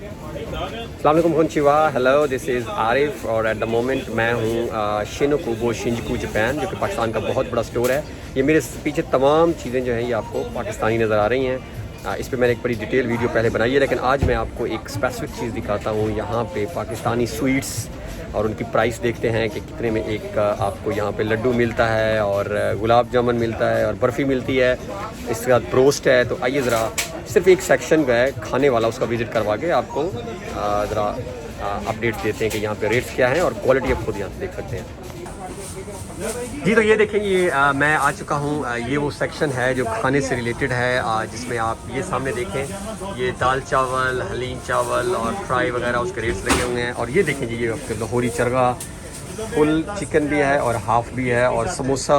अस्सलाम वालेकुम कोनचिवा, hello, this is Arif और एट द मोमेंट मैं हूँ शिनोकुबो शिंजुकू जापान, जो कि पाकिस्तान का बहुत बड़ा स्टोर है। ये मेरे पीछे तमाम चीज़ें जो हैं ये आपको पाकिस्तानी नज़र आ रही हैं। इस पे मैंने एक बड़ी डिटेल वीडियो पहले बनाई है, लेकिन आज मैं आपको एक स्पेसिफिक चीज़ दिखाता हूँ। यहाँ पे पाकिस्तानी स्वीट्स और उनकी प्राइस देखते हैं कि कितने में एक आपको यहाँ पे लड्डू मिलता है और गुलाब जामुन मिलता है और बर्फ़ी मिलती है, इसके बाद ब्रोस्ट है। तो आइए ज़रा सिर्फ एक सेक्शन का है खाने वाला, उसका विज़िट करवा के आपको ज़रा अपडेट्स देते हैं कि यहाँ पे रेट्स क्या हैं और क्वालिटी आप खुद यहाँ से देख सकते हैं। जी तो ये देखें, ये मैं आ चुका हूँ। ये वो सेक्शन है जो खाने से रिलेटेड है, जिसमें आप ये सामने देखें, ये दाल चावल, हलीम चावल और फ्राई वगैरह उसके रेट्स लगे हुए हैं। और ये देखें जी, ये आपके लाहौरी चरगा फुल चिकन भी है और हाफ़ भी है और समोसा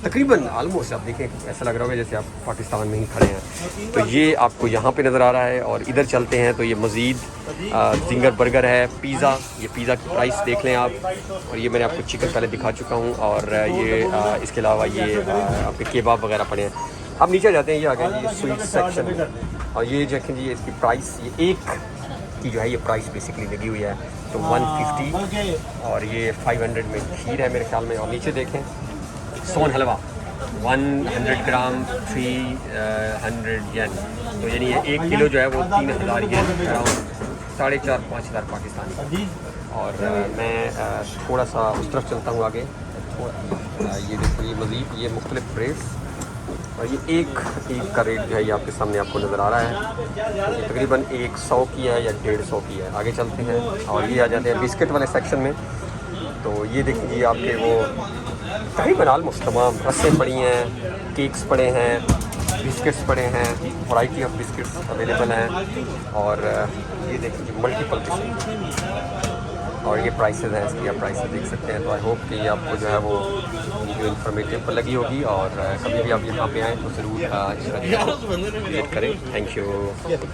तकरीबन आलमोस्ट आप देखें ऐसा लग रहा होगा जैसे आप पाकिस्तान में ही खड़े हैं। तो ये आपको यहाँ पे नज़र आ रहा है। और इधर चलते हैं तो ये मज़ीद जिंगर बर्गर है, पिज़्ज़ा, ये पिज़्ज़ा की प्राइस देख लें आप। और ये मैंने आपको चिकन पहले दिखा चुका हूँ। और ये इसके अलावा ये आपके केबाब वगैरह पड़े हैं। अब नीचे जाते हैं, ये आ गए ये स्वीट सेक्शन में। और ये देखें जी, इसकी प्राइस, ये एक की जो है ये प्राइस बेसिकली लगी हुई है तो 150 और ये 500 में खीर है मेरे ख्याल में। और नीचे देखें सोन हलवा 100 ग्राम 300 येन, तो यानी ये 1 किलो जो है वो 3000 येन, अराउंड 4,500-5,000 पाकिस्तानी। और मैं थोड़ा सा उस तरफ चलता हूँ आगे। ये देखो, ये मज़ीद ये मुख्तलिफ रेट्स और ये एक का रेट जो है ये आपके सामने आपको नज़र आ रहा है। ये तकरीबन 100 की है या 150 की है। आगे चलते हैं और ये आ जाते हैं बिस्किट वाले सेक्शन में। तो ये देखिए आपके वो तकरीबन आलमोस्ट तमाम रस्सें पड़ी हैं, केक्स पड़े हैं, बिस्किट्स पड़े हैं, वैरायटी ऑफ बिस्किट्स अवेलेबल हैं। और ये देखिए मल्टीपल किस्म और ये प्राइसेस हैं, इसकी आप प्राइसेस देख सकते हैं। तो आई होप कि आपको जो है वो वीडियो इन्फॉर्मेटिव लगी होगी और कभी भी आप यहाँ पे आएँ तो ज़रूर इसका विजिट करें। Thank you.